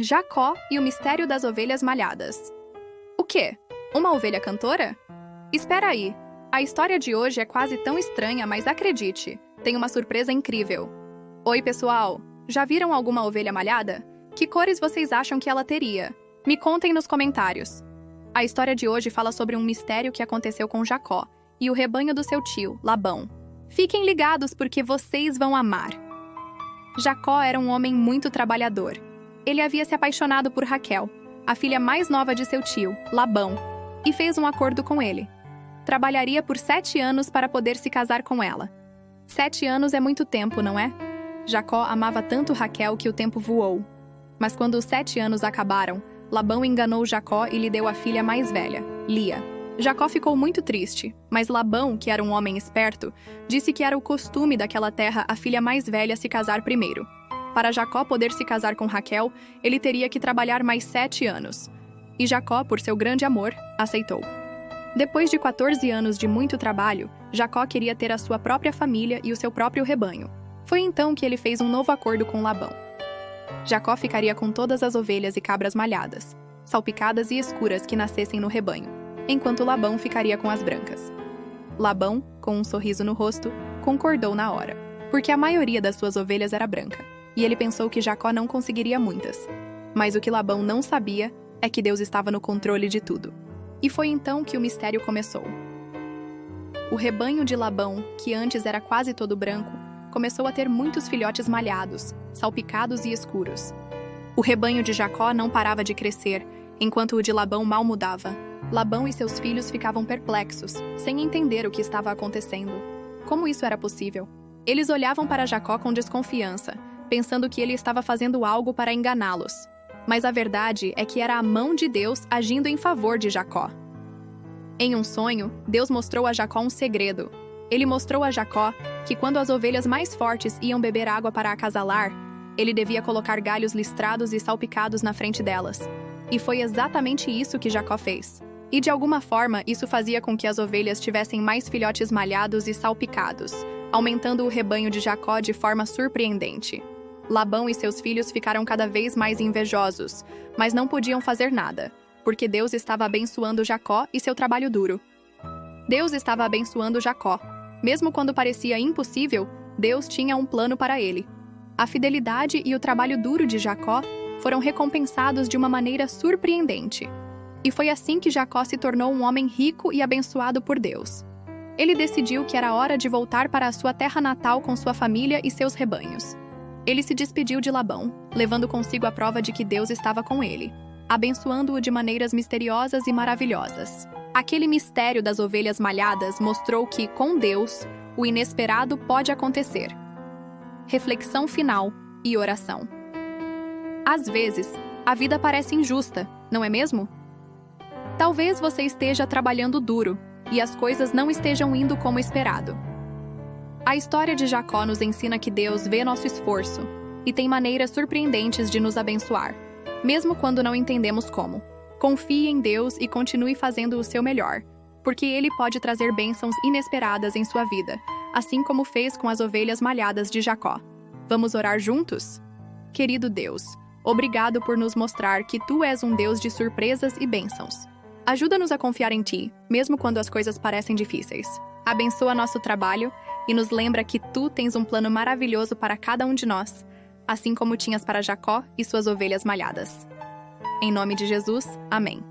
Jacó e o mistério das ovelhas malhadas. O quê? Uma ovelha cantora? Espera aí. A história de hoje é quase tão estranha, mas acredite, tem uma surpresa incrível. Oi, pessoal! Já viram alguma ovelha malhada? Que cores vocês acham que ela teria? Me contem nos comentários. A história de hoje fala sobre um mistério que aconteceu com Jacó e o rebanho do seu tio, Labão. Fiquem ligados porque vocês vão amar. Jacó era um homem muito trabalhador. Ele havia se apaixonado por Raquel, a filha mais nova de seu tio, Labão, e fez um acordo com ele. Trabalharia por 7 anos para poder se casar com ela. 7 anos é muito tempo, não é? Jacó amava tanto Raquel que o tempo voou. Mas quando os 7 anos acabaram, Labão enganou Jacó e lhe deu a filha mais velha, Lia. Jacó ficou muito triste, mas Labão, que era um homem esperto, disse que era o costume daquela terra a filha mais velha se casar primeiro. Para Jacó poder se casar com Raquel, ele teria que trabalhar mais 7 anos. E Jacó, por seu grande amor, aceitou. Depois de 14 anos de muito trabalho, Jacó queria ter a sua própria família e o seu próprio rebanho. Foi então que ele fez um novo acordo com Labão. Jacó ficaria com todas as ovelhas e cabras malhadas, salpicadas e escuras que nascessem no rebanho, enquanto Labão ficaria com as brancas. Labão, com um sorriso no rosto, concordou na hora, porque a maioria das suas ovelhas era branca, e ele pensou que Jacó não conseguiria muitas. Mas o que Labão não sabia é que Deus estava no controle de tudo. E foi então que o mistério começou. O rebanho de Labão, que antes era quase todo branco, começou a ter muitos filhotes malhados, salpicados e escuros. O rebanho de Jacó não parava de crescer, enquanto o de Labão mal mudava. Labão e seus filhos ficavam perplexos, sem entender o que estava acontecendo. Como isso era possível? Eles olhavam para Jacó com desconfiança, pensando que ele estava fazendo algo para enganá-los. Mas a verdade é que era a mão de Deus agindo em favor de Jacó. Em um sonho, Deus mostrou a Jacó um segredo. Ele mostrou a Jacó que quando as ovelhas mais fortes iam beber água para acasalar, ele devia colocar galhos listrados e salpicados na frente delas. E foi exatamente isso que Jacó fez. E de alguma forma, isso fazia com que as ovelhas tivessem mais filhotes malhados e salpicados, aumentando o rebanho de Jacó de forma surpreendente. Labão e seus filhos ficaram cada vez mais invejosos, mas não podiam fazer nada, porque Deus estava abençoando Jacó e seu trabalho duro. Deus estava abençoando Jacó. Mesmo quando parecia impossível, Deus tinha um plano para ele. A fidelidade e o trabalho duro de Jacó foram recompensados de uma maneira surpreendente. E foi assim que Jacó se tornou um homem rico e abençoado por Deus. Ele decidiu que era hora de voltar para a sua terra natal com sua família e seus rebanhos. Ele se despediu de Labão, levando consigo a prova de que Deus estava com ele, abençoando-o de maneiras misteriosas e maravilhosas. Aquele mistério das ovelhas malhadas mostrou que, com Deus, o inesperado pode acontecer. Reflexão final e oração. Às vezes, a vida parece injusta, não é mesmo? Talvez você esteja trabalhando duro e as coisas não estejam indo como esperado. A história de Jacó nos ensina que Deus vê nosso esforço e tem maneiras surpreendentes de nos abençoar, mesmo quando não entendemos como. Confie em Deus e continue fazendo o seu melhor, porque Ele pode trazer bênçãos inesperadas em sua vida, assim como fez com as ovelhas malhadas de Jacó. Vamos orar juntos? Querido Deus, obrigado por nos mostrar que Tu és um Deus de surpresas e bênçãos. Ajuda-nos a confiar em Ti, mesmo quando as coisas parecem difíceis. Abençoa nosso trabalho e nos lembra que Tu tens um plano maravilhoso para cada um de nós, assim como tinhas para Jacó e suas ovelhas malhadas. Em nome de Jesus, amém.